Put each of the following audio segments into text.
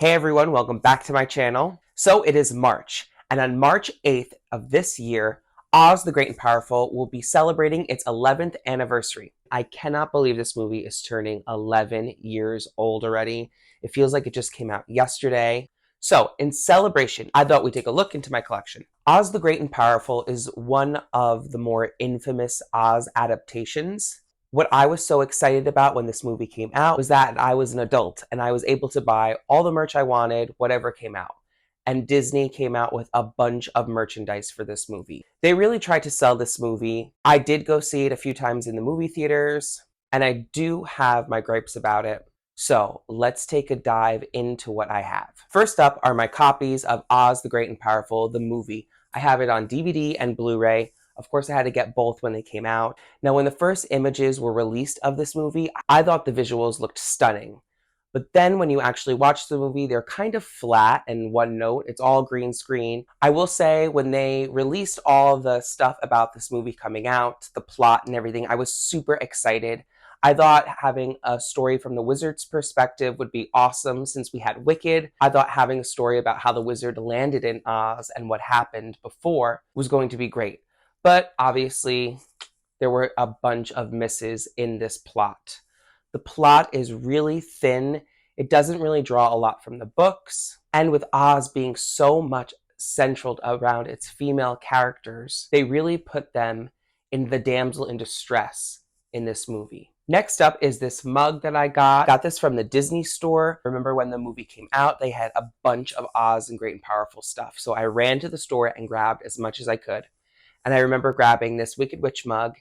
Hey everyone, welcome back to my channel. So it is March, and on March 8th of this year, Oz the Great and Powerful will be celebrating its 11th anniversary. I cannot believe this movie is turning 11 years old already. It feels like it just came out yesterday. So, in celebration, I thought we'd take a look into my collection. Oz the Great and Powerful is one of the more infamous Oz adaptations. What I was so excited about when this movie came out was that I was an adult and I was able to buy all the merch I wanted, whatever came out. And Disney came out with a bunch of merchandise for this movie. They really tried to sell this movie. I did go see it a few times in the movie theaters, and I do have my gripes about it. So let's take a dive into what I have. First up are my copies of Oz the Great and Powerful, the movie. I have it on DVD and Blu-ray. Of course, I had to get both when they came out. Now, when the first images were released of this movie, I thought the visuals looked stunning. But then when you actually watch the movie, they're kind of flat and one note. It's all green screen. I will say when they released all the stuff about this movie coming out, the plot and everything, I was super excited. I thought having a story from the wizard's perspective would be awesome since we had Wicked. I thought having a story about how the wizard landed in Oz and what happened before was going to be great. But obviously, there were a bunch of misses in this plot. The plot is really thin. It doesn't really draw a lot from the books. And with Oz being so much centered around its female characters, they really put them in the damsel in distress in this movie. Next up is this mug that I got. Got this from the Disney store. Remember when the movie came out, they had a bunch of Oz and Great and Powerful stuff. So I ran to the store and grabbed as much as I could. And I remember grabbing this Wicked Witch mug.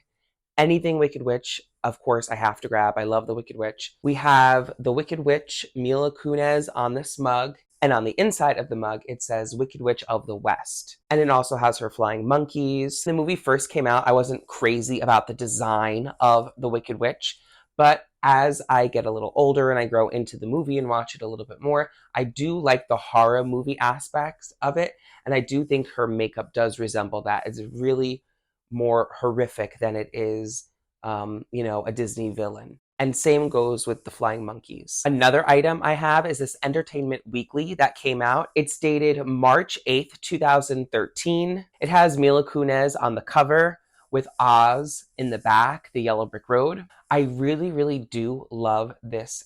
Anything Wicked Witch, of course, I have to grab. I love the Wicked Witch. We have the Wicked Witch, Mila Kunis, on this mug. And on the inside of the mug, it says Wicked Witch of the West. And it also has her flying monkeys. When the movie first came out, I wasn't crazy about the design of the Wicked Witch. But as I get a little older and I grow into the movie and watch it a little bit more, I do like the horror movie aspects of it. And I do think her makeup does resemble that. It's really more horrific than it is, a Disney villain. And same goes with the flying monkeys. Another item I have is this Entertainment Weekly that came out. It's dated March 8th, 2013. It has Mila Kunis on the cover with Oz in the back, the Yellow Brick Road. I really, really do love this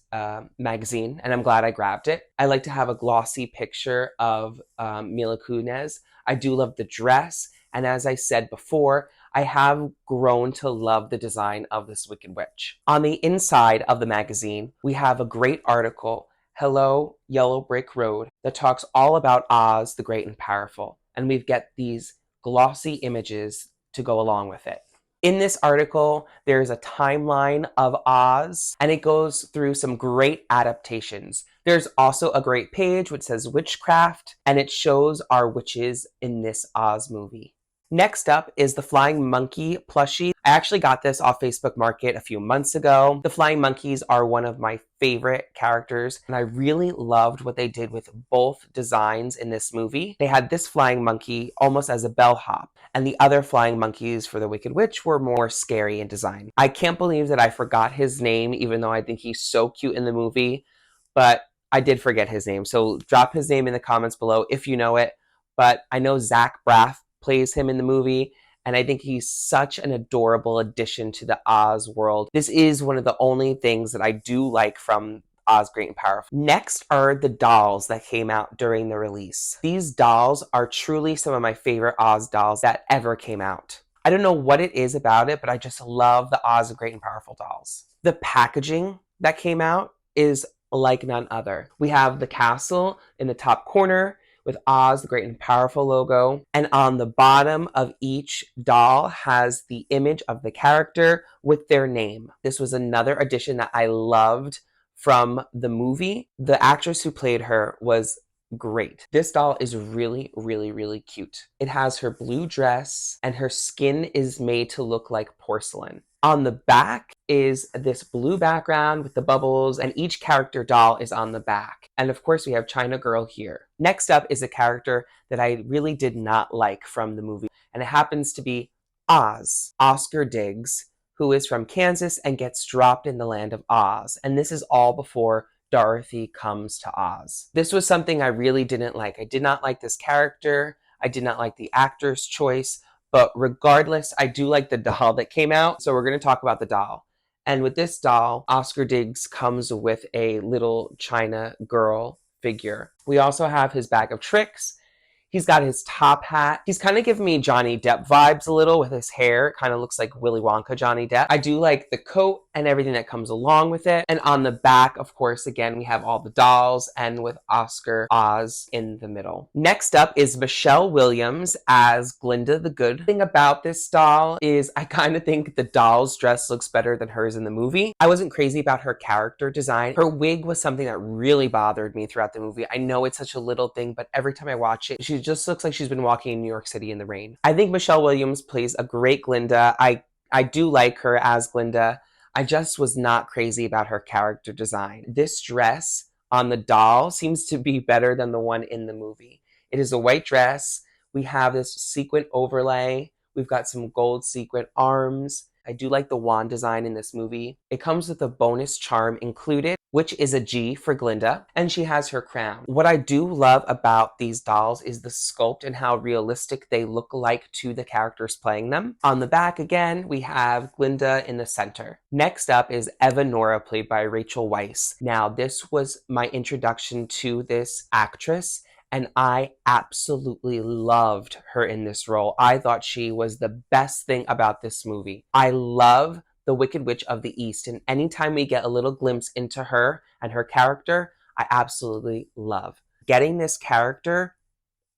magazine, and I'm glad I grabbed it. I like to have a glossy picture of Mila Kunis. I do love the dress, and as I said before, I have grown to love the design of this Wicked Witch. On the inside of the magazine, we have a great article, Hello, Yellow Brick Road, that talks all about Oz the Great and Powerful. And we get these glossy images to go along with it. In this article, there's a timeline of Oz, and it goes through some great adaptations. There's also a great page which says witchcraft, and it shows our witches in this Oz movie. Next up is the Flying Monkey plushie. I actually got this off Facebook Market a few months ago. The Flying Monkeys are one of my favorite characters, and I really loved what they did with both designs in this movie. They had this flying monkey almost as a bellhop, and the other flying monkeys for the Wicked Witch were more scary in design. I can't believe that I forgot his name, even though I think he's so cute in the movie, but I did forget his name. So drop his name in the comments below if you know it, but I know Zach Braff plays him in the movie, and I think he's such an adorable addition to the Oz world. This is one of the only things that I do like from Oz Great and Powerful. Next are the dolls that came out during the release. These dolls are truly some of my favorite Oz dolls that ever came out. I don't know what it is about it, but I just love the Oz Great and Powerful dolls. The packaging that came out is like none other. We have the castle in the top corner with Oz, the Great and Powerful logo. And on the bottom of each doll has the image of the character with their name. This was another addition that I loved from the movie. The actress who played her was great. This doll is really, really, really cute. It has her blue dress, and her skin is made to look like porcelain. On the back is this blue background with the bubbles, and each character doll is on the back. And of course, we have China Girl here. Next up is a character that I really did not like from the movie, and it happens to be Oz, Oscar Diggs, who is from Kansas and gets dropped in the land of Oz. And this is all before Dorothy comes to Oz. This was something I really didn't like. I did not like this character. I did not like the actor's choice. But regardless, I do like the doll that came out. So we're going to talk about the doll. And with this doll, Oscar Diggs comes with a little China girl figure. We also have his bag of tricks. He's got his top hat. He's kind of giving me Johnny Depp vibes a little with his hair. It kind of looks like Willy Wonka Johnny Depp. I do like the coat and everything that comes along with it. And on the back, of course, again, we have all the dolls and with Oscar Oz in the middle. Next up is Michelle Williams as Glinda the Good. The thing about this doll is I kind of think the doll's dress looks better than hers in the movie. I wasn't crazy about her character design. Her wig was something that really bothered me throughout the movie. I know it's such a little thing, but every time I watch it, she just looks like she's been walking in New York City in the rain. I think Michelle Williams plays a great Glinda. I do like her as Glinda. I just was not crazy about her character design. This dress on the doll seems to be better than the one in the movie. It is a white dress. We have this sequin overlay. We've got some gold sequin arms. I do like the wand design in this movie. It comes with a bonus charm included, which is a G for Glinda, and she has her crown. What I do love about these dolls is the sculpt and how realistic they look like to the characters playing them. On the back, again, we have Glinda in the center. Next up is Eva Nora, played by Rachel Weisz. Now, this was my introduction to this actress, and I absolutely loved her in this role. I thought she was the best thing about this movie. I love the Wicked Witch of the East, and anytime we get a little glimpse into her and her character, I absolutely love. Getting this character,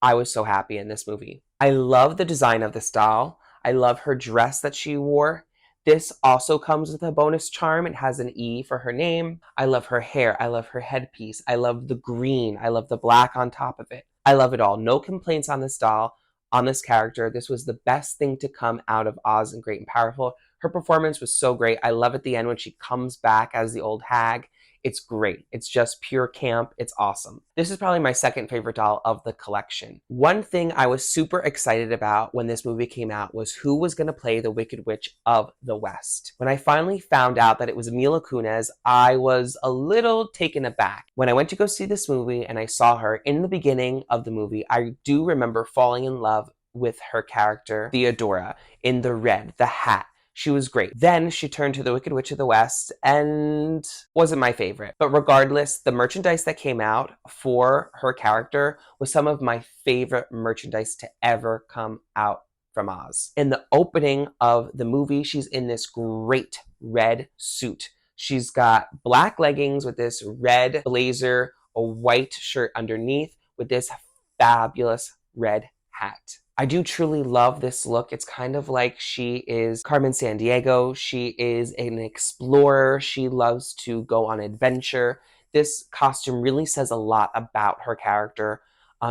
I was so happy in this movie. I love the design of this doll. I love her dress that she wore. This also comes with a bonus charm. It has an E for her name. I love her hair. I love her headpiece. I love the green. I love the black on top of it. I love it all. No complaints on this doll, on this character. This was the best thing to come out of Oz and Great and Powerful. Her performance was so great. I love at the end when she comes back as the old hag. It's great. It's just pure camp. It's awesome. This is probably my second favorite doll of the collection. One thing I was super excited about when this movie came out was who was going to play the Wicked Witch of the West. When I finally found out that it was Mila Kunis, I was a little taken aback. When I went to go see this movie and I saw her in the beginning of the movie, I do remember falling in love with her character, Theodora, in the red, the hat. She was great. Then she turned to the Wicked Witch of the West and wasn't my favorite. But regardless, the merchandise that came out for her character was some of my favorite merchandise to ever come out from Oz. In the opening of the movie, she's in this great red suit. She's got black leggings with this red blazer, a white shirt underneath with this fabulous red hat. I do truly love this look. It's kind of like she is Carmen Sandiego. She is an explorer. She loves to go on adventure. This costume really says a lot about her character,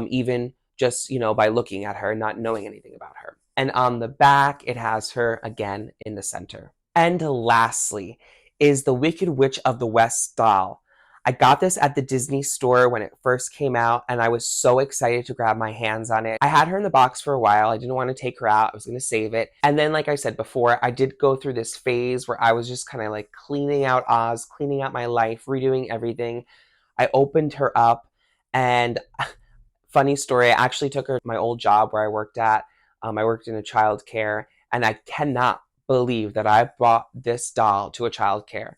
even just, by looking at her, not knowing anything about her. And on the back, it has her again in the center. And lastly is the Wicked Witch of the West doll. I got this at the Disney store when it first came out, and I was so excited to grab my hands on it. I had her in the box for a while. I didn't want to take her out. I was going to save it. And then, like I said before, I did go through this phase where I was just kind of like cleaning out Oz, cleaning out my life, redoing everything. I opened her up, and funny story, I actually took her to my old job where I worked at. I worked in a child care, and I cannot believe that I brought this doll to a child care.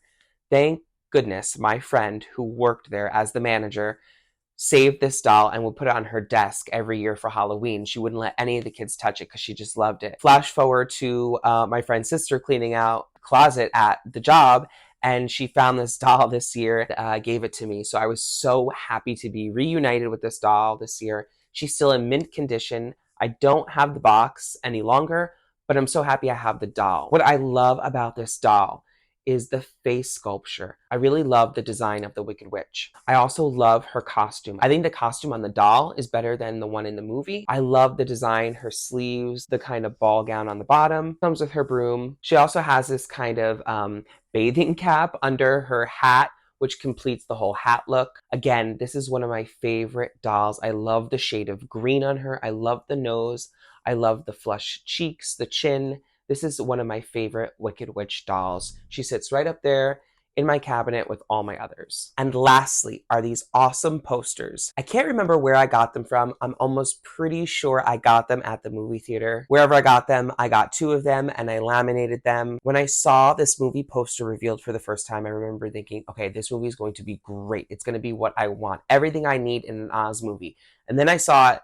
Thank goodness, my friend who worked there as the manager saved this doll and would put it on her desk every year for Halloween. She wouldn't let any of the kids touch it because she just loved it. Flash forward to my friend's sister cleaning out a closet at the job, and she found this doll this year, gave it to me. So I was so happy to be reunited with this doll this year. She's still in mint condition. I don't have the box any longer, but I'm so happy I have the doll. What I love about this doll is the face sculpture. I really love the design of the Wicked Witch. I also love her costume. I think the costume on the doll is better than the one in the movie. I love the design, her sleeves, the kind of ball gown on the bottom, comes with her broom. She also has this kind of bathing cap under her hat, which completes the whole hat look. Again, this is one of my favorite dolls. I love the shade of green on her. I love the nose. I love the flush cheeks, the chin. This is one of my favorite Wicked Witch dolls. She sits right up there in my cabinet with all my others. And lastly are these awesome posters. I can't remember where I got them from. I'm almost pretty sure I got them at the movie theater. Wherever I got them, I got 2 of them and I laminated them. When I saw this movie poster revealed for the first time, I remember thinking, okay, this movie is going to be great. It's going to be what I want. Everything I need in an Oz movie. And then I saw it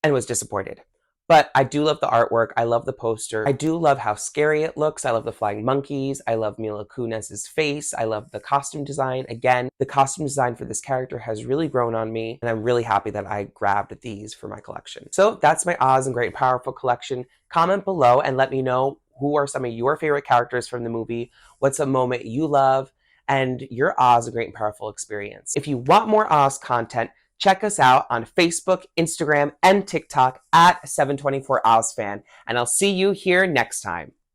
and was disappointed. But I do love the artwork. I love the poster. I do love how scary it looks. I love the flying monkeys. I love Mila Kunis's face. I love the costume design. Again, the costume design for this character has really grown on me, and I'm really happy that I grabbed these for my collection. So that's my Oz and Great and Powerful collection. Comment below and let me know who are some of your favorite characters from the movie, what's a moment you love, and your Oz and Great and Powerful experience. If you want more Oz content, check us out on Facebook, Instagram, and TikTok at 724OzFan, and I'll see you here next time.